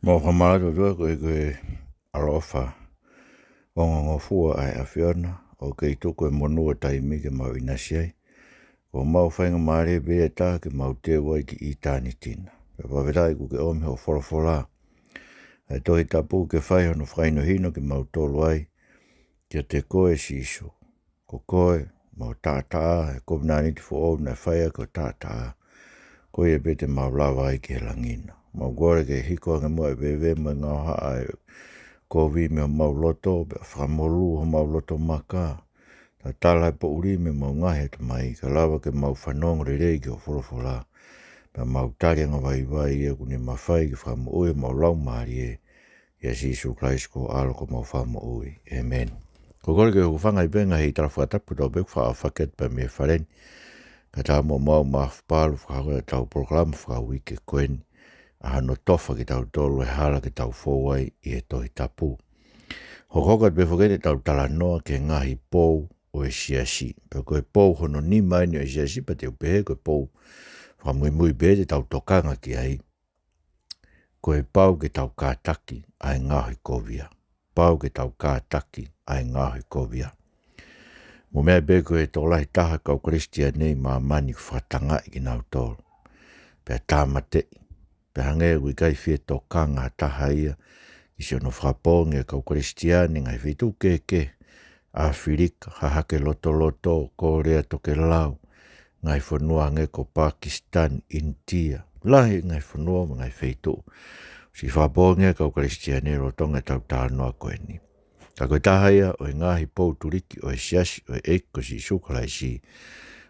Mo hamado do koe alofa o ngofua ai afiona o ke tuko monu taimi ke mau inasiai o mau whainga maare be ta ke mau te wai ki I tāni tina. Pe wawerai ku ke ome o wholofola. E tohi tapu ke whai hono whaino hino ke mau tolu ai kia te koe siso. Ko koe mau tātaa e COVID-19 fo o na whaia ko tātaa. Koe e bete mau lawa ai ke langina. Mau gore ke hiko anga mua e bewe mo ngau haa e kovi me o mau loto, be whamolu o mau loto maka. Ta tala po uri me mau ngahe te mai, ka lawa ke mau whanong rerei ki o wholofola. Pe mau tari anga vai e kuni mawhai ki whamu ui mau lau maari e. Ia Sisu Christ ko alo ko mau whamu ui. Amen. Ko kore ke hufanga I benga hei tala whatapu tau beku wha whaket pa me wharen. Ka tā mo mau mawhapalu whakakoe tau proklama whakawui ke koeni. A no tofa ki tau tolu e hala ki tau fōwai I e tohi tapu. Hokokat be whakete tau tala noa ke ngahi pou o e Siasi. Pe koe pou hono nima ni o e Siasi pa te upehe koe pou whamui mui be te tau tokanga ki ai. Koe pau ke tau kātaki ai Ngaohikovia. Pau ke tau kātaki ai Ngaohikovia. Mo mea be koe tōlahi taha kau Kristianei ma mani whatanga I ki nau tolu. Pe tāmate pe hange ui kai fie tokanga taha ia I se ono whaponge kau Kristiani ngai whitu ke Afrika hahake loto Korea toke lau ngai whanua nge ko Pakistan India lahi ngai whanua ngai whitu si whaponge kau Kristiani rotonga tau tānoa koe ni ka koe taha ia o ngahi pou turiki o e Siasi o e eko si sukalaisi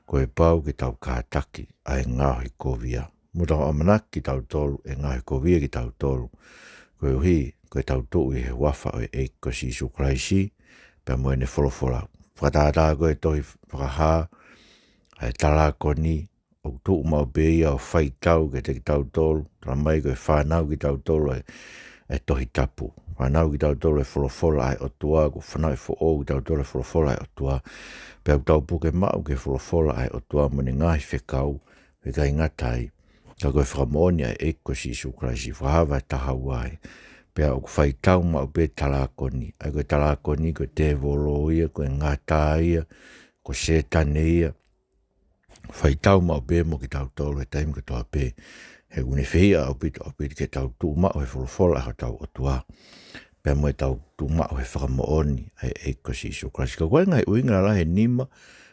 koe pau ki tau kātaki ai Ngaohikovia. Muta o manaki tau tolu e Ngaohikovia ki tau tolu. Koe uhi, koe tau tuu I he wafa o e eko si sukalaisi, pe moe ne wholofola. Whakatātā koe tohi whakaha, ai talako ni, o tuu mau beia o whai tau ke te ki tau tolu, ramai koe whanau ki tau tolu e tohi tapu. Whanau ki tau tolu e wholofola ai o tua, ko whanau e who ki tau tolu e wholofola ai o tua, pe au tau puke mau ke wholofola ai o tua mo ne ngahi whekau, whikai ngatai, ka koe whakamoni ai eko si sukraisi, whahawa taha wai. Pea o whai tau mau be talakoni. Ai koe talakoni, koe te volo ia, koe ngata ia, koe setane ia. Whai tau mau be mo ki tau tolu e taim ko toa pe. He kune whia au pito ke tau tū mau he wholofola ai tau o tua. Pea mo e tau tū mau he whakamooni ai eko si sukraisi. Ka koe ngai uinga la he nima,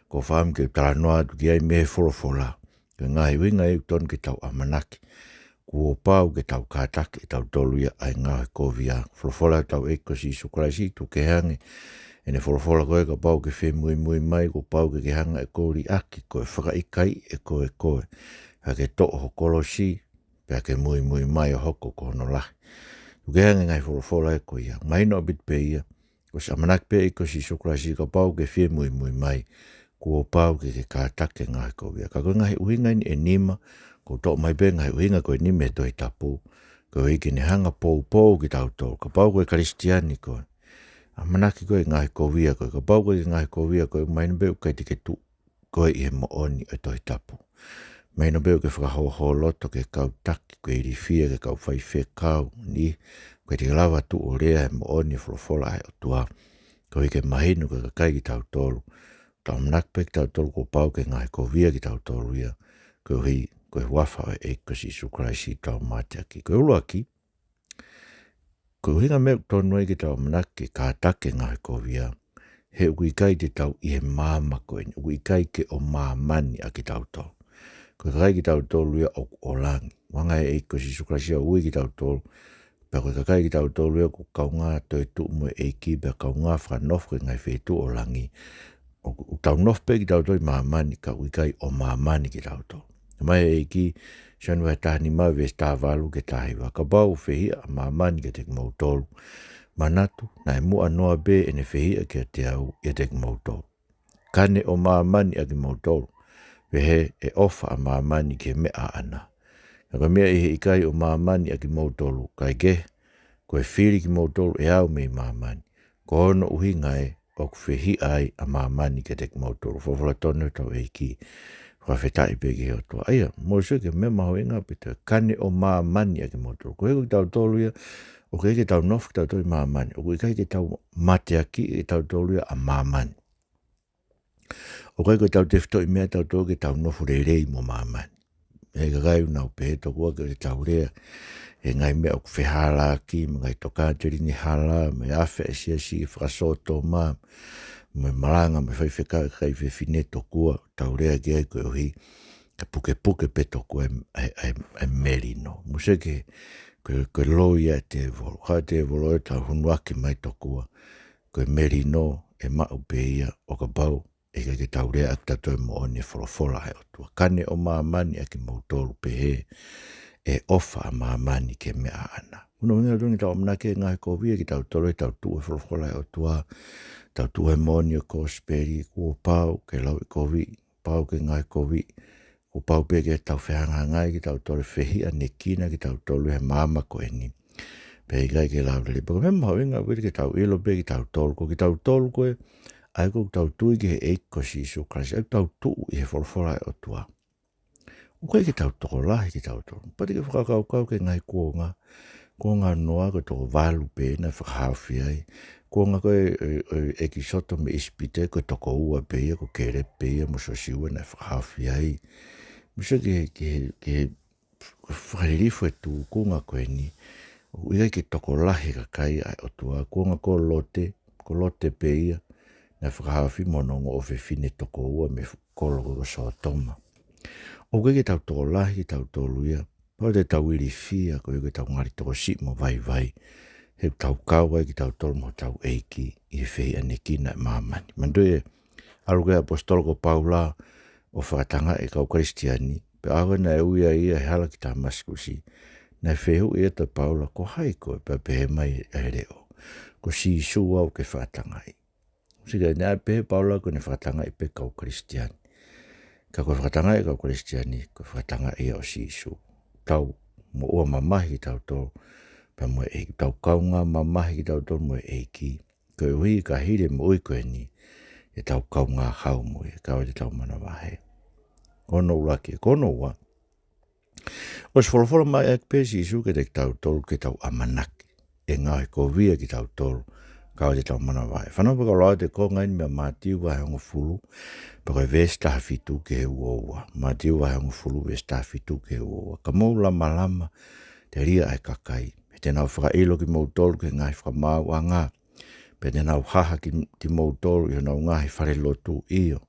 ko whaam ke talanoa tu ki ai me he wholofola. Ke ngai winga e ton ke tau amanaki. Kua pau ke tau kātaki e tau tolu ia ai Ngaohikovia. Wholofola tau eko si sukraisi tu ke hangi. E ne wholofola koe ka pau ke whi mui mai ko pau ke hanga e kōri aki koe whakaikai e koe. Hake to'o ho kolosi pia ke mui mai o hoko ko hono lahi. Tu ke hangi ngai wholofola e koe ia. Maino a bit pe ia. Ko se amanaki pe eko si sukraisi ka pau ke whi mui mai. Kua pau ke kātaki Ngaohikovia. Ka koe ngahi uhinga ni e nima, ko tō mai be ngahi uhinga koe nime toi tapu, koe hiki ni hanga pou ki tau tō, ka pau koe Kristiani koe. Amanaki koe Ngaohikovia koe, ka pau koe Ngaohikovia koe, maino be ukai tike tu, koe I he mooni e toi tapu. Maino be uke whakahoho loto ke kau taki, koe iri fia ke kau whai whekau, ni, koe tike lawa tu o rea he mooni wholofola ai o tua, koe hike mahinu koe kakai ki tau tōlu. Tau manakpe ki tau tolu ko pau ke Ngaohikovia ki tau tolu ia. Koe hui, koe wafa o eko si sukraisi tau mātiaki. Koe uluaki. Koe hinga me tonu e ki tau manaki kātake Ngaohikovia. He uikai te tau I he māma koe ni. Uikai ke o māmani a ki tau tolu. Koe kakai ki tau tolu ia o olangi. Wanga e eko si sukraisi a ui ki tau tolu. Pea koe kakai ki tau tolu ia ko kaunga toi tu mo eiki. Pea kaunga whanof koe ngai whetu olangi. O tau nofpe ki tau toi māmani ka uikai o māmani ki tau tō. Mai e ki sianu e tahani mau ves tā walu ke tahiwa. Ka bau whehia a māmani ke te mau tōlu. Manatu na e mua noa be e ne whehia ke te au e te mau tōlu. Kane o māmani a ki mau tōlu. Wehe e ofa a māmani ke mea ana. Ka mea e he ikai o māmani a ki mau tōlu. Kai ke, koe whiri ki mau tōlu e au mei māmani. Ko hono uhi ngai o kwhi ai a mamani ke te mautoro fofola tonu tau e ki whawhetai peke o tua. Aia, mo so ke me maho inga pita kane o maamani ake motu. Ko heko tau tolu ia, o ke tau nofu tau tolu maamani. O ke ke tau mate aki ke tau tolu ia a maamani. O ke tau tefto i mea tau tolu ke tau nofu rei mo maamani. E ka gai unau pehe tokua ke tau rea. E ngai mea o kwhihala ki, ngai toka te ringi hala, me awhi e siasi whakasoto maa, me maranga me whaiwheka kai whine tokua, tau rea ki ai koe ohi, ka puke pe tokua e merino. Museke, koe loi a te volo, ka te volo e tau hunuaki mai tokua, koe merino e mau peia o ka bau, e ka ke tau rea ak tato e mo one wholofola hai o tua. Kane o maamani a ki mautolu pehe, e ofa maamani ke mea ana. Uno ngā rungi tau amnake Ngaohikovia ki tau tolo e tau tue wholofola o tua, tau tue moni o kosperi, kua pau ke lau i kovi, pau ke Ngaohikovia, kua pau pe ke tau whihanga ngai ki tau tolo whihia ne kina ki tau tolo he maama ko e ni. Pe i kai ke lau le pako, me maho inga wiri ke tau ilo pe ki tau tolo, ko ki tau tolo koe, ai ko tau tui ki he eiko si isu krasi, ai tau tuu i he wholofola o tua. Koe ki tau toko lahi ki tau toko. Pati ke whakakau ke ngai kuonga. Kuonga noa ko toko walu pēna whakahawhi ai. Kuonga koe e ki soto me ispite ko toko ua pēia ko kere pēia mo sosiua na whakahawhi ai. Misa ke whakaririfu e tū kuonga koe ni. Uigai ki toko lahi ka kai ai o tua. Kuonga ko lote pēia na whakahawhi monongo o whine toko ua me kolo ko sotoma. O ke tau tō lahi tau tō luia, pau te tau iri fia ko ke tau ngari tō si mo vai. He tau kaua ki tau tō mo tau eiki i whei ane kina maamani. Mandoi aluke apostoloko Paula o whakatanga e kau Kristiani, pe awa na e uia ia he hala ki tā maskusi, na whehu ia ta Paula ko hai koe pa pehe mai e reo, ko si isu au ke whakatanga i. Sika nea pehe Paula ko ne whakatanga i pe kau Kristiani. Ka koe whakatanga e kau Kristiani, koe whakatanga e o si isu. Tau mo ua mamahi ki tau tō, pa mo e tau kaunga mamahi ki tau tō mo e ki. Koe hui ka hire mo ui koe ni, e tau kaunga hau mo e, kau te tau mana wahe. Kono ulaki e kono ua. Os wholofola mai ak pe si isu ke te tau tō ke tau amanaki. E Ngaohikovia ki tau tō, kau te tau mana wahe. Whanau ka loa te konga ni mea mātiu wahe ongo fulu, pa koe vesta hafitu ke he uoua. Mātiu wahe ongo fulu vesta hafitu ke he uoua. Ka mou lama, te ria ai kakai. Pe te nau whakailo ki mou tolu ke ngai whakamau a ngā. Pe te nau haha ki mou tolu i nau ngahi whare lotu iyo.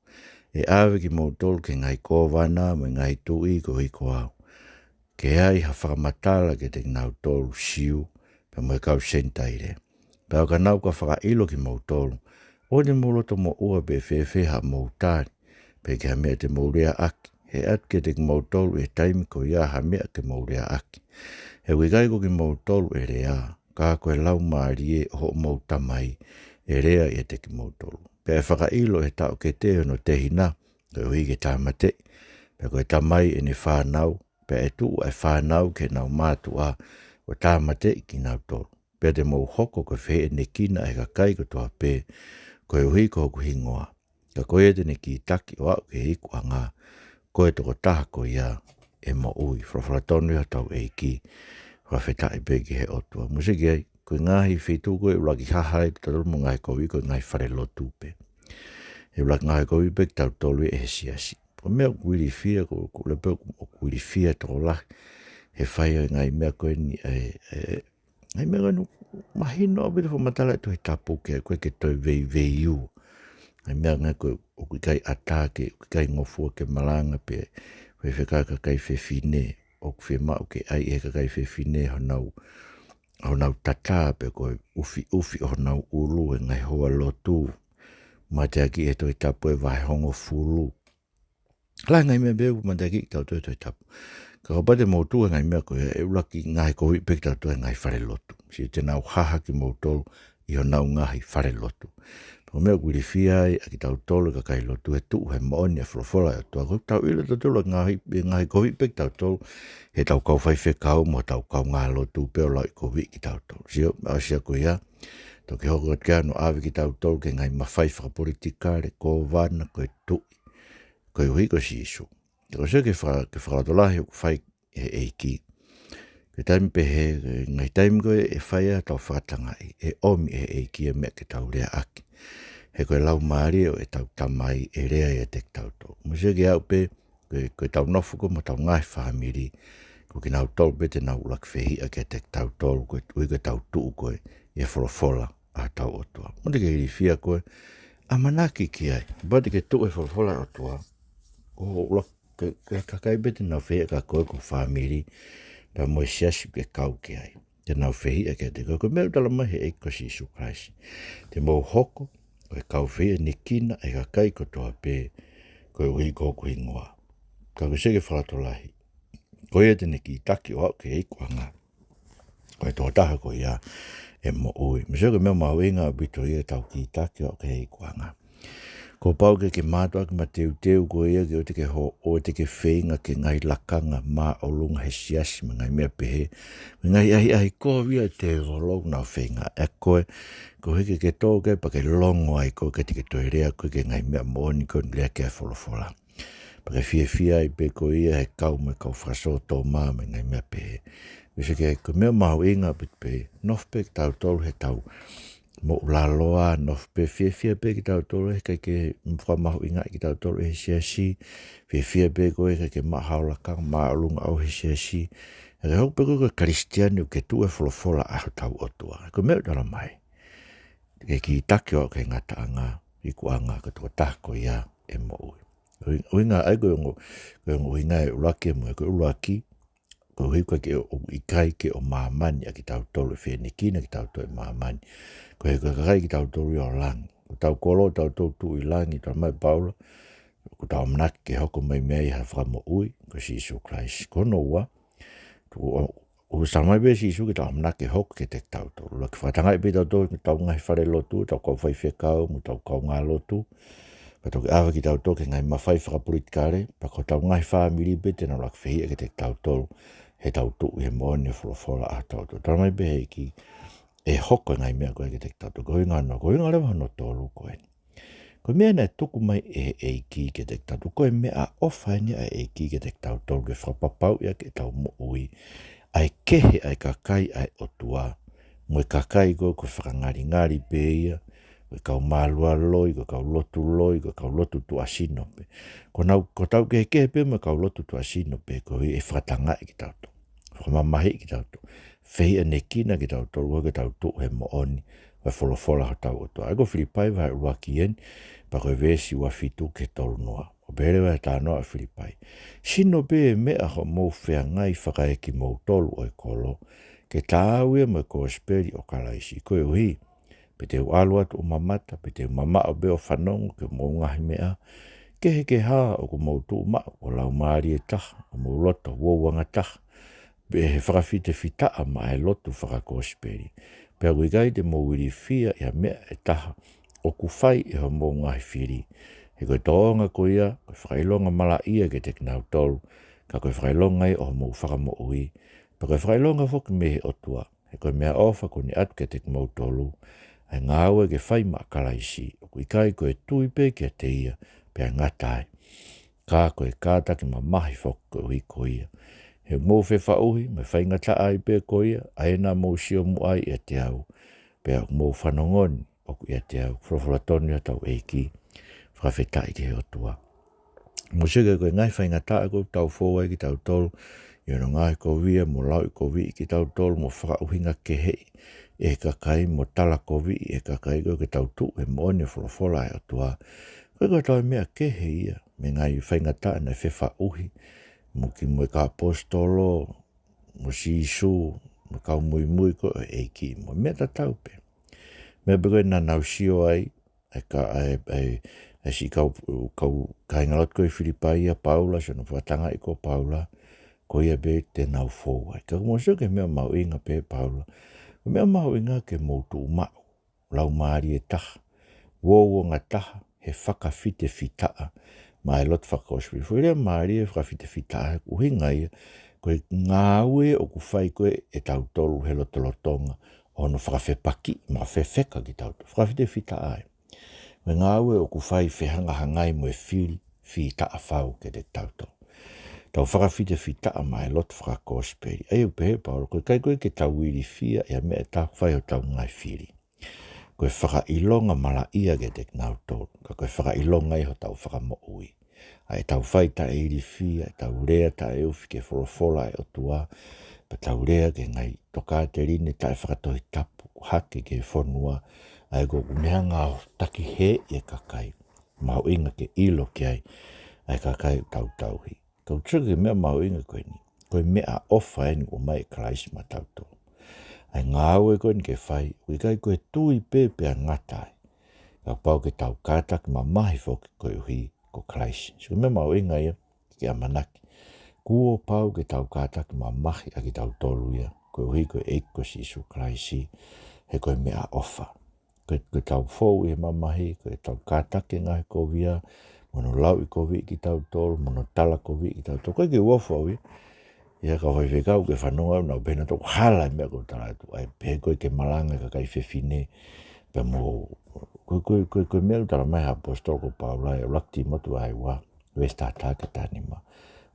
E awe ki mou tolu ke ngai kōwana me ngai tu i ko hiko au. Ke ai ha whakamatala ke te nau tolu siu, pe mo e kau sentaire. Pe au ka nau ka whakailo ki mou tolu. O te moloto mo ua pe whewheha mou tāri, pe ke ha mea te mou rea aki. He at ke te mou tolu e taimi ko ia ha mea ke mou rea aki. He wigai ko ki mou tolu e rea, ka koe lau maari e ho mou tamai, e rea e te ki mou tolu. Pe e whakailo e tau ke te no te hina, koe hui ke tāmate, pe koe tamai e ne whanau, pe e tu e whanau ke nau mātua o tāmate ki nau tolu. Pe te mou hoko ko whe e ne kina e ka kai ko tua pe, koe hui ko hoku hingoa. Ka koe te ne ki taki o au ke hiku a ngā, koe toko taha ko ia e mo ui. Whawhalatonu ia tau e ki, whawheta e peki he otua. Musiki ai, koe ngahi whitu koe ulaki hahai, tataru mo Ngaohikovia koe ngai whare lotu pe. E ulaki Ngaohikovia peki tau tolu e he siasi. Po mea kuiri fia, ko lepe o kuiri fia toko lahi, he whaia ngai mea koe ni ngai mea koe mahino o bita whamatala e tohi tapu ke koe ke toi vei u. Ngai mea ngai koe o kui kai atake, o kui kai ngofua ke malanga pe koe whekaka kai whewhine, o kui whemau ke ai e ka kai whewhine honau tata pe koe ufi honau ulu e ngai hoa lotu. Mateaki e toi tapu e vai hongo fulu. Lai ngai mea beu mateaki tau toi tapu. Ka kapate mautu e ngai mea koe e ulaki Ngaohikovia peki tau toi ngai whare lotu. Si te nau haha ki mautolu i ho nau ngahi whare lotu. Pako mea kuiri whiai a ki tau tolu ka kai lotu e tuu he maoni a wholofola e tua. Ko tau ila tau tolu Ngaohikovia peki tau tolu he tau kau whaiwhe kau mo tau kau ngā lotu peo lau i Kovia ki tau tolu. Sio, asia koe ia, tau ke hoko kia no awe ki tau tolu ke ngai mawhai whakapolitika re ko vana koe tuu. Koe hui ko si isu. Ko se ke whakatolahi o whai eiki. Ke taimi pe he, ngai taimi koe e whaia tau whakatangai, e omi eiki mea ke tau rea aki. He koe lau maari o e tau tamai e rea e te tau tō. Mo se ke au pe, koe tau nofu ko mo tau ngai whamiri, ko ki nau tolu pe te nau ulak whehi a ke te tau tolu, koe ui ke tau tuu koe, e wholofola a tau otua. Mo te ke iri fia koe, a manaki ki ai, bati ke tuu e wholofola otua, o ulak ke kakai pe te nau whehi a ka koe ko whamiri, da mo siasi ke kau ki ai. Te nau whehi a ke te koe, ko meu tala mahi e ko si Isu Kraisi. Te mo hoko, koe kau whea ni kina e ka kai ko toa pe koe ui kōku ingoa. Ka koe seke whakatolahi. Koe e tene ki taki o au ke eikuanga. Koe tō taha koe ia e mo ui. Me seke mea mauinga bito ia tau ki taki o au ke eikuanga. Ko pau ke mātua ki ma teu koe ia ke o te ke ho o te ke whenga ke ngai lakanga mā o lunga he siasi ma ngai mea pehe. Ngai ahi kovia te rolou nau whenga e koe. Ko heke ke tō ke pa ke longo ai ko ke te ke toi rea koe ke ngai mea mooni ko rea ke wholofola. Pa ke fia i pe ko ia he kau me kau whaso tō mā me ngai mea pehe. Vese ke ko mea mahu inga pit pe nofpe tau tolu he tau mo la loa nof pe fia pe ki tau tolu he ke mwha mahu inga ki tau tolu he siasi. Fia pe ko he ke mahau laka maa lunga au he siasi. E ke hau pe ko kristiani ke tu e wholofola aho tau otua. Ko mea tala mai. Ke ki taki o ke ngata anga, i kuanga ka tō tako ia e mo ui. Uinga ai koe uinga e ulaki e mo e koe ulaki, koe hikua ke o ikai ke o maamani a ki tau tolu e whenekina ki tau tolu e maamani. Koe hikua kakai ki tau tolu i o langi. Ko tau kolo tau tolu tu i langi tau mai paula, ko tau manaki ke hoko mai mea i ha whamo ui, ko si Isu Kraisi. Kono ua, o samai be si Isu ki tau manake hoko ke te tau tolu. Laki whatangai pe tau tolu ki tau ngai whare lotu, tau kau whai whekau, mu tau kau ngā lotu. Pa tau ki awa ki tau tolu ke ngai mawhai whakapolitikare, pa ko tau ngai whamiri pe te nau laki whehia ke te tau tolu, he tau tuu he mooni e wholofola a tau tolu. Tau mai be hei ki e hoko ngai mea koe ke te tau tolu. Koe inga lewa no tolu koe. Koe mea nei tuku mai e ki ke te tau tolu. Koe mea a ofa ni a e ki ke te tau tolu ke whapapau ia ke tau mo ui. Ai kehe ai kakai ai otua. Moe kakai koe koe whakangari pe ia. Koe kau mālua loi, koe kau lotu tu asino pe. Ko tau kehe pe moe kau lotu tu asino pe. Koe e whatangai ki tau tolu. Whamamahi ki tau tolu. Whehia ne kina ki tau tolu. Koe tau tolu he mooni. Koe wholofola ho tau otua. Ai ko Filipai vai uaki en. Pa koe vesi ua fitu ke tolu noa. O bere wa ta no a Filipai. Sino be mea ho mo whea ngai whakaeki mo tolu o e kolo. Ke tāue mo ko speri o kalaisi. Koe uhi. Pe te ualua tu o mamata. Pe te mama o be o whanongo ke mo ngahi mea. Ke he ke haa o ko mo tu o maa. O lau maari e taha. O mo loto wawanga taha. Be he whakawhite whitaa ma e lotu whakako speri. Pe a wigai te mo wiri fia ia mea e taha. O kuwhai e ho mo ngahi whiri. He koe toonga ko ia, koe whakailonga mala ia ke te kinau tolu, ka koe whakailonga i o mo whakamo ui. Pa koe whakailonga whoki mehe otua, he koe mea ofa ko ni atu ke te kimau tolu, ai ngāua ke whai maa kalaisi, o kui kai koe tui pe kia te ia, pe a ngatai. Ka koe kātaki ma mahi whoki koe ui ko ia. He mō whewha uhi, me whai ngata ai pe ko ia, aena mō sio mu ai e te au, pe a mō whanongoni, o ku ia te au, whawhalatoni a tau eiki. Whawhetai ke he otua. Musika koe ngai whainga tae ko tau fōwai ki tau tolu, i ono Ngaohikovia mo Lau ki tau tolu mo whakauhinga ke hei, e kakai mo tala kovi e kakai koe ke tau tu e moone wholofola e otua. Koe koe tau mea ke hei ia, me ngai whainga tae na whewha uhi, mo ki mo ka apostolo, mo si Isu, mo kau mui koe e ki mo mea ta tau pe. Mea pe koe na nausio ai, si kau kaingalot koe Filipai a Paula, se no whatanga i ko Paula, ko ia be te nau fōwai. Ka kumoso ke mea mau inga pe Paula. Mea mau inga ke moutu umau, lau maari e taha, wowo ngā taha, he whakawhite whitaa, ma e lot whakaospi. Whuirea maari e whakawhite whitaa, uhinga ia, koe ngāue o ku whai koe e tau tolu he lotolotonga, ono whakawhepaki, ma whewheka ki tau tolu, whakawhite whitaa ai. Me ngāue o ku whai whehanga hangai mo e whiri, whi taa whau ke te tauto. tau whakawhite whita mai lot whakakosperi. Ai upehe Paulo, koe kai koe ke tau wiri fia ia mea tā whai o tau ngai whiri. Koe whakailonga mala ia ke te nau tōru, ka koe whakailonga iho tau whakamo ui. Ai tau whai ta e iri fia, tau rea ta e uwhi ke wholofola e o tua, pa tau rea ke ngai toka te rine ta e whakatohi tapu, hake ke whonua, ai ko kumea ngā taki he e kakai. Mau inga ke ilo ki ai kakai tau tauhi. Kau tira ke mea mau inga koe ni. Koe mea ofa e ni o mai Christ ma tau tō. Ai ngā aue koe ni ke whai, ui kai koe tui pepe a ngatai. Kau pau ke tau kātak ma mahi whoki koe uhi ko Christ. So mea mau inga ia ke amanaki. Kuo pau ke tau kātak ma mahi a ki tau tōru ia. Koe uhi koe eiko si Isu Christ he koe mea ofa. Koe tau fōu e mamahi, koe tau kātake Ngaohikovia, mono lau I kovi ki tau tōru, mono tala kovi ki tau tōru. Koe ke uofa ui. Ia ka whai whekau ke whanonga nau pēna tōku hala mea koe taratu. Ai pē koe ke malanga ka kai whewhine. Pē mō, koe mea utara mai apostol ko Paulai, lakti motu ai wā, westa ke tā nima.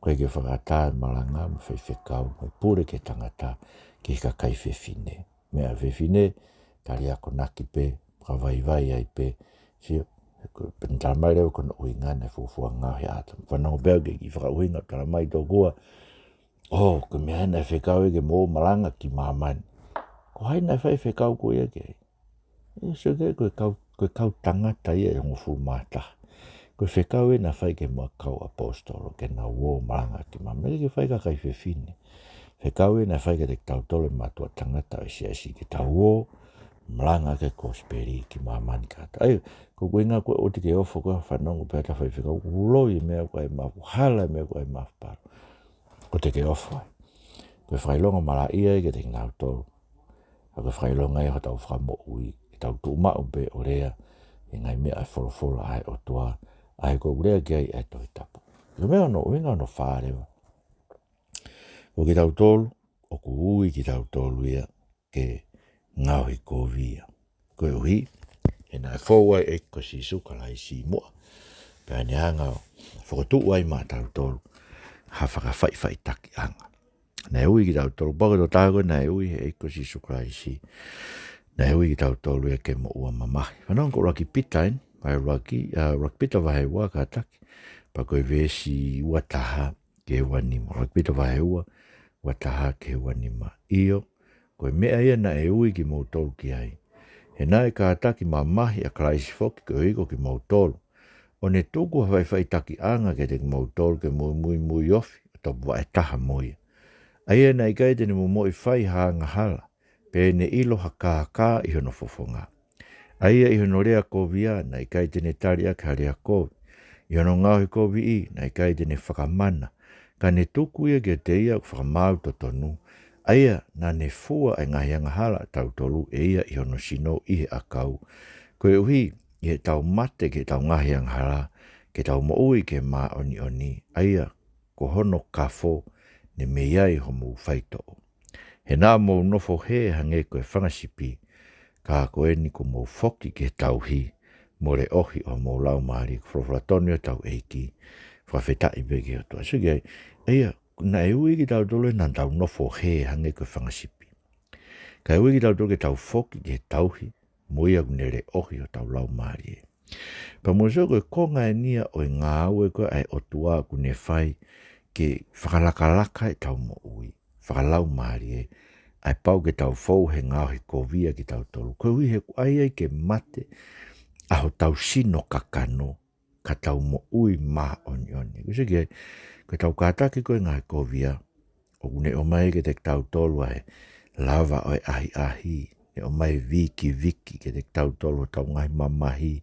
Koe ke whakatā malanga ma whai whekau, mai pūre ke tangata ki ka kai whewhine. Mea whewhine, tari ako naki pē, ka vai ai pē, sio, pentara mai reo kona uinga ne fufua ngāhi atam. Whanau belge ki whakauhinga tara mai tō kua, ko mea nai whekau e ke mō malanga ki māmani. Ko hai nai whai whekau ko ia ke. So ke koe kau tangata ia e ngofu mātaha. Koe whekau e nai whai ke mua kau apostolo ke nā wō malanga ki māmani. Ke whai ka kai whewhine. Whekau e nai whai ke te tau tole mātua tangata o Siasi ke tau wō malanga ke kosperi ki māmani kata. Ai, ko koe ngā koe o te ke ofo koe whanongo pēr ta whai whekau. Uloi mea koe mafu, hala mea koe mafu paru. Ko te ke ofo ai. Koe whailonga mala ia ke te ngau tolu. Koe whailonga i ho tau whamo ui. I tau tu umau be o rea. I ngai mea ai wholofola ai o tua. Ai ko rea ki ai e toi tapu. Ko mea no uinga no whārewa. Ko ki tau tolu, o ku ui ki tau tolu ia ke Ngaohikovia. Koe uhi, e nai whauai e ko si sukalai si mua. Pea ni hanga whakotu ai mā tau tolu. Ha whakawhai taki anga. Nei ui ki tau tolu, baka tō tāko nei ui he eiko si sukraisi. Nei ui ki tau tolu e ke mo ua mamahi. Whanau ko raki pitain, vai raki pita vahe ua ka taki. Pa koe vesi ua taha ke ua nima. Raki pita vahe ua taha ke ua nima. Iyo, koe mea ia na e ui ki mo tolu ki ai. He nai ka taki mamahi a kraisi foki koe iko ki mo tolu. O ne tuku hawai taki anga ke te mautol ke mui ofi, o tō e taha moia. Aia nei kai tene mo i whai hanga hala, pe ne ilo haka i hono fofonga. Aia i hono rea kovia, nei kai tene tari a ka rea kovi. I hono Ngaohikovi I, nei kai tene whakamana. Ka ne tuku ia ke te ia whakamau to tonu. Aia na ne fua e ngahi anga hala tau tolu e ia i hono sino I he akau. Koe uhi, I he tau mate ke tau ngahi ang hala, ke tau moui ke mā oni, aia ko hono kafo ne me iai homu whaito. He nā mō nofo he hange koe whangasipi, ka koe ni ko mō whoki ke tau hi, mo re ohi o mō lau maari, whawhatonio tau eiki, whawhetai beke o toa. Sugi aia, na e ui ki tau tole nā tau nofo he hange koe whangasipi. Ka e ui ki tau tole ke tau whoki ke tau hi, moia kunere ohi o tau lau maari e. Pa mozo koe konga e nia o ngā aue koe ai o tua kune whai ke whakalakalaka e tau mo ui, whakalau maari e, ai pau ke tau fau he Ngaohikovia ki tau tolu. Koe hui he kuai ai ke mate, aho tau sino kakano, ka tau mo ui mā oni. Kusi ki koe tau kātaki koe Ngaohikovia, o kune o mai ke te tau tolu ai, lava oi ahi, o mai viki ke te tau tolo tau ngai mamahi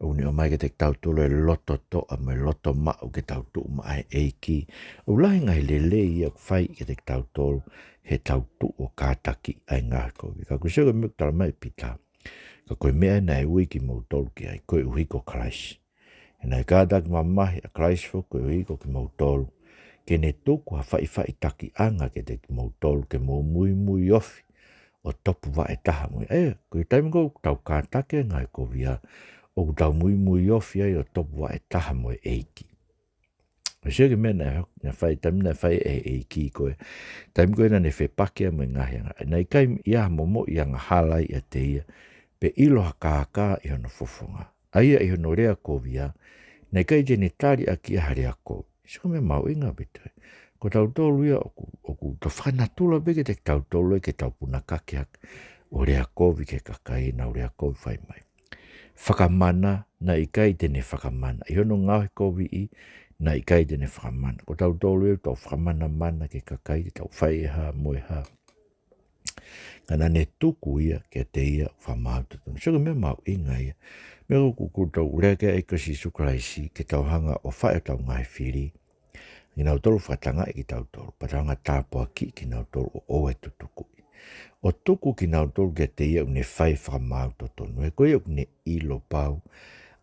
o ni o mai ke te tau tolo e loto to a mai loto mau ke tau tu mai eiki o lai ngai lele ia fai ke te tau tolo he tau tu o kātaki ai Ngaohikovia ka kusego me tala mai pita ka koe mea nei ui ki mo tolo ki ai koe uhi ko Christ e nei kātaki mamahi a Christ fo koe uhi ko ki mo tolo ke ne tuku ha fai taki anga ke te mo tolo ke mo mui ofi o topu wa e taha mui. Koe taimi kou tau kātake Ngaohikovia o tau mui ofi ai o topu wa e taha mui eiki. Sia ke mena na fai tamina fai ki koe. Taim koe na ne fe pakia mo ngahianga. Nei kai ia momo ia ngahalai a te ia. Pe ilo haka i hono fofonga. Aia i hono rea kovia. Nei kai jene tari a kia harea ko. Siko me mau inga bete. Ko tau tolu ia oku to whanatula beke te tau tolu ke tau puna kakeak. O rea kovi ke kakai na o rea kovi fai mai. Whakamana na ikai tene whakamana. I hono Ngaohikovia i na ikai tene whakamana. Ko tau tolu e tau whakamana mana ke kakai te tau whai ha moe ha. Kana ne tuku ia ke te ia whamauta tonu. Siko me mau inga ia. Me ku tau ureke e kasi sukaraisi ke tau hanga o whae tau ngai whiri. Ki nau tolu whatanga i ki tau tolu. Patanga tāpua ki nau tolu o oe tutuku. O tuku ki nau tolu ke te ia une whai whamauta tonu. E koe une ilo pau.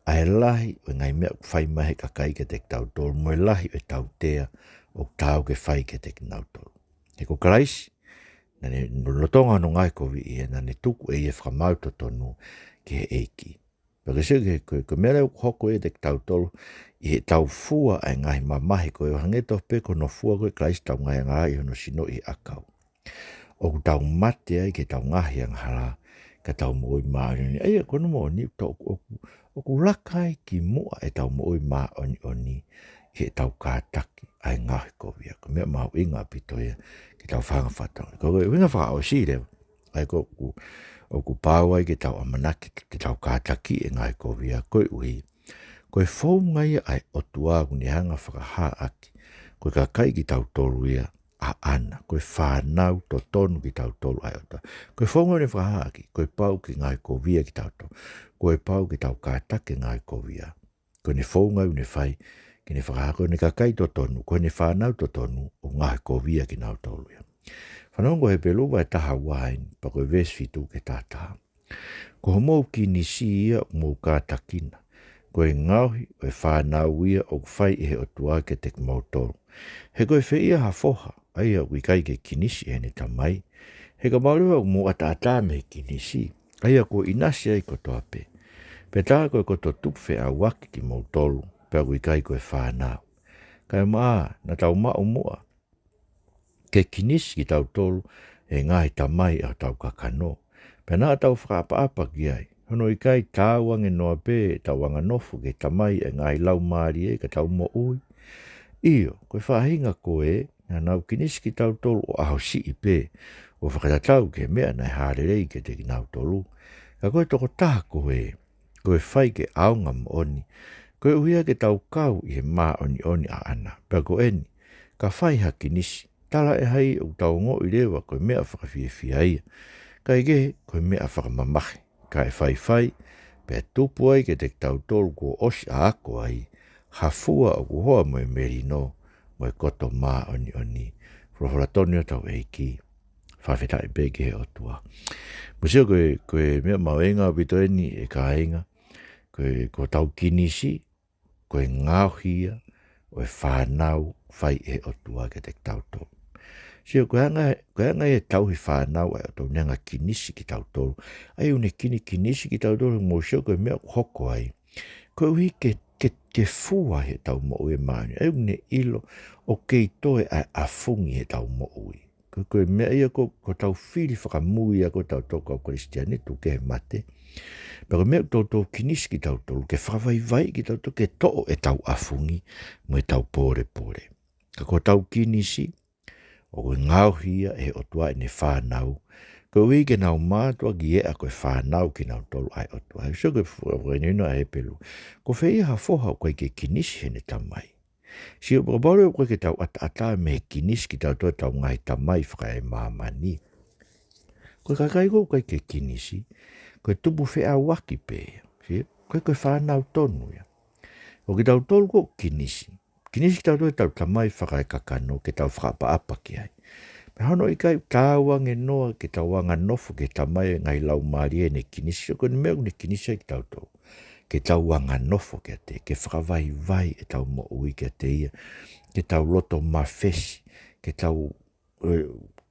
Ai lahi o ngai mea whai mahe kakai ke te tau tolu. Moe lahi o tau tea o tau ke whai ke te nau tolu. E ko karaisi. Na ne lotonga no Ngaohikovia na ne tuku e whamauta tonu ke eiki. Paka se ke mea hoko e te tau tolu i he tau fua ai ngahi mamahi koe o hangeto peko no fua koe Christ tau ngai ngai hono sino i akau. O ku tau mate ai ke tau ngahi ang hala ka tau mooi maa oni. Aia kono mo ni o ku lakai ki mua e tau mooi maa oni he tau kātaki ai Ngaohikovia. Ko mea mau inga pito ia ke tau whangawhatanga. Ko winga whaka o si reo. Ai ko o ku pāwai ke tau amanaki ke tau kātaki e Ngaohikovia koe uhi. Koe whaunga ia ai o tuagu ni hanga whakaha aki. Koe kakai ki tau tolu ia a ana. Koe whanau to tonu ki tau tolu ai o ta. Koe whaunga ni whakaha aki. Koe pau ki Ngaohikovia ki tau tolu. Koe pau ki tau kātaki Ngaohikovia. Koe ni whaunga une whai ki ni whakaha. Koe ni kakai to tonu. Koe ni whanau to tonu o Ngaohikovia ki nau tolu ia. Whanongo he peluwa e taha wain pa koe vesfitu ke tātaha. Ko mou ki nisi ia mou kātakina. Koe ngauhi o e whanau ia o whai e he o tua ke te mautoro. He koe whi ia hafoha, ai au i kai ke kinisi he ne tamai. He ka maurua o mou ata me kinisi, ai au ko inasi ai ko toa pe. Pe tā koe ko to tupwhe a waki ki mautoro, pe au i kai koe whanau. Kai maa, na tau mao mua. Ke kinisi ki tau tolu e ngai tamai a tau kakano. Pe nā tau whakaapa ki ai. Hono i kai tāwange noa pē tau wanga nofu ke tamai e ngai lau maari e ka tau mo ui. Iyo, koe whahinga koe, na nau kinisi ki tau tolu o aho si i pē. O whakatatau ke mea nei hārerei ke te ki nau tolu. Ka koe toko taha koe, koe whai ke aunga mo oni. Koe uia ke tau kau i he maa oni a ana. Pea ko eni, ka whai ha kinisi. Tala e hai o tau ngō i rewa koe mea whakawhiawhia ia. Ka ige koe mea whakamamahi. Ka e whai, pe tupu ai ke te tau tolu ko osi a ako ai. Hafua o kuhoa mo e merino, mo e koto maa oni. Furahora toni o tau eiki. Whawheta e peke he o tua. Museo koe mea mauenga o bito eni e ka inga. Koe ko tau kinisi, koe Ngaohia, o e whanau whai e o tua ke te tau tolu. Sio koe anga e tau hi whanau ai o tau nenga kinisi ki tau tolu. Ai une kinisi ki tau tolu mo sio koe mea hoko ai. Koe ui ke fua he tau mo ue maani. Ai une ilo o kei toe ai afungi he tau mo ui. Koe mea ia ko tau whiri whakamui a ko tau toko au Kristiane tu ke he mate. Pero mea tau kinisi ki tau tolu ke whawai ki tau tolu ke to'o e tau afungi mo e tau pore. Ka ko tau kinisi o koe Ngaohia e o tua e ne whanau. Koe ui ke nau mātua ki e a koe whanau ki nau tolu ai o tua. So koe whainino a he pelu. Ko whea hafoha o koe ke kinisi he ne tamai. Si o probore o koe ke tau ata me kinisi ki tau toa tau ngai tamai whaka e mamani. Koe kakai koe ke kinisi. Koe tupu whea waki pe. Koe whanau tonu ia. O ki tau tolu ko kinisi. Kinisi ki tau toa tau tamai whaka e kakano ke tau whakaapa ki ai. Me hano i kai tāwange noa ke tau wanga nofu ke tamai ngai lau maari e ne kinisi. Ko ni mea ne kinisi ki tau tau. Ke tau wanga nofu ke te. Ke whakawai e tau mo ui ke te ia. Ke tau loto mawhesi. Ke tau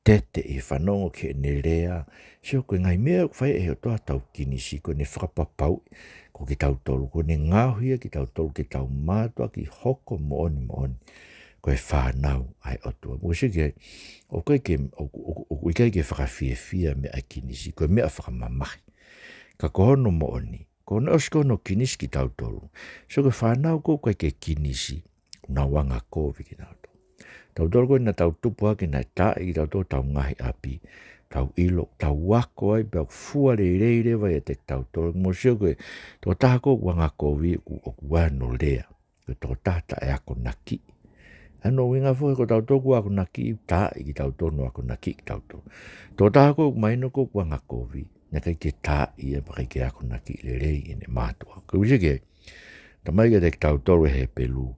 tete I whanongo ke ne rea, sio koe ngai mea whai e o toa tau kinisi, ko ne whakapapau, ko ki tau tolu, ko ne ngāhuia ki tau tolu, ki tau mātua ki hoko mooni, koe whanau ai otua. Mo se ke, o koe ke whakawhiawhia me ai kinisi, koe mea whakamamahi. Ka kohono mooni, ko ne osko no kinisi ki tau tolu. So koe whanau koe ke kinisi, una wanga kovi ki tau tolu. Tau tolu koe na tau tupu hake na tae ki tau tolu tau ngahi api, tau ilo, tau wako ai, pia fua reire vai e te tau tolu. Mo sio koe, tō taha koe wanga kovi o kuano lea, koe tō tata e ako naki. Ano winga fo ko tau tolu ako naki, tae ki tau tolu ako naki ki tau tolu. Tō taha koe maino koe wanga kovi, na kai ke tae ia pa kai ke ako naki le rei ine mātua. Koe wisi ke, tamai ke te tau tolu he pelu.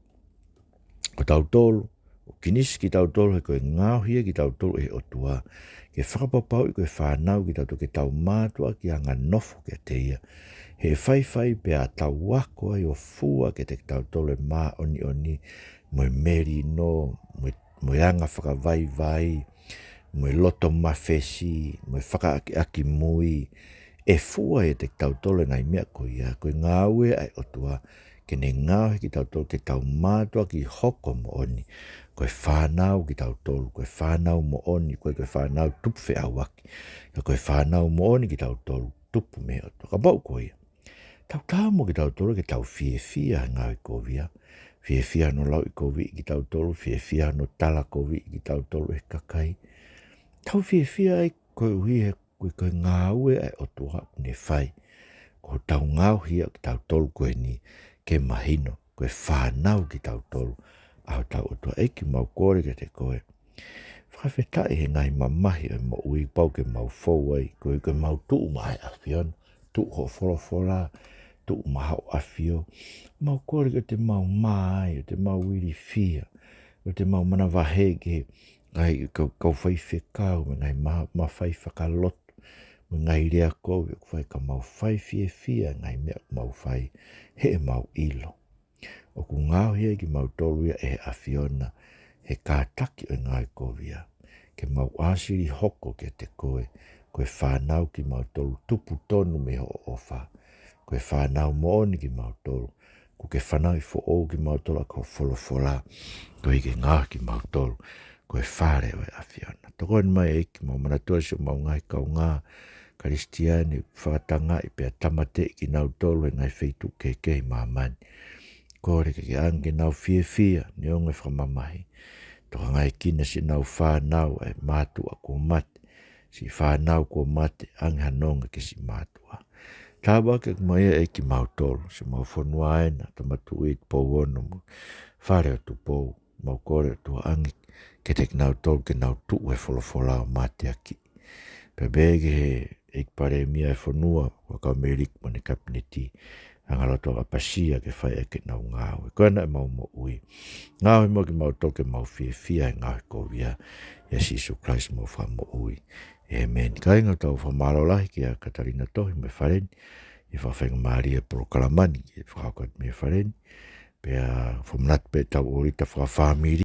Ko tau tolu, o kinisi ki tau tolu he koe ngāohia ki tau tolu he otua. Ke whakapapau I koe whanau ki tau tolu ke tau mātua ki anga nofo ke te ia. He whai pia tau wako ai o fua ke te tau tolu e mā oni, moe meri no, moe anga whakavai, moe loto mawhesi, moe whakaaki mui. E fua e te tau tolu ngai mea koe ia, koe ngāue ai otua. Ke ne ngāohi ki tau tolu ke tau mātua ki hoko mooni. Koe whanau ki tau tolu, koe whanau mooni, koe whanau tupu awaki. Koe whanau mooni ki tau tolu, tupu me otua. Ka bau koe. Tau tāmo ki tau tolu ke tau whiewhia Ngaohikovia. Whiewhia no lau I kovi ki tau tolu, whiewhia no tala kovi ki tau tolu e kakai. Tau whiewhia ai koe uhi he koe ngāue ai otua ne whai. Ko tau ngāohia ki tau tolu koe ni ke mahino, koe whanau ki tau tolu. Au tau otua eki mau kore ke te koe. Whawhetai he ngai mamahi o mo ui pau ke mau fau ai, koe mau tuu mai awhion, tuu ho whorofora, tuu mahau awhio. Mau kore ke te mau mai, o te mau wiri fia, o te mau mana wahege, ngai kau whai whekau, ngai mawhai whakalot, ngai rea koe, whai ka mau whai fia, ngai mea mau whai, he mau ilo. O ku ngāohia ki mau toluia e awhiona, he kātaki o Ngaohikovia, ke mau asiri hoko ke te koe, koe whanau ki mau tolu, tupu tonu me ho ofa, koe whanau mooni ki mau tolu, ko ke whanau I fo o ki mau tolu a ko wholofola, koe ke ngāo ki mau tolu, koe whare o e awhiona. Toko en mai eki mau manatua si o mau ngai kau ngā, Karistiani, whakatanga I pia tamate ki nau tolu e ngai wheitu ke mamani. Kore ke ange nau whiewhia, ni onge whamamahi. Toka ngai kina si nau whanau e mātua ko mate, si whanau ko mate ange hanonga ke si mātua. Tāwa ke mai e ki mau tolu, si mau whanua aina, tamatu i pou ono mu, whare o tu pou, mau kore o tu ange, ke te nau tolu ke nau tu e wholofola o mate aki. Pebege he ek pare mia e whanua, waka merik mo ne kapineti, angaloto a pasia ke whai eke nau ngāwe. Koe na e mau mo ui. Ngāwe mo ki mau toke mau whiewhia e Ngaohikovia. Yes, Isu Christ mo wha mo ui. Amen. Ka inga tau whamarolahi ki a Katarina Tohi me whareni. I whawhenga Maria Prokalamani. I whakaukat me whareni. Pea whamanat pe tau orita whawhamiri.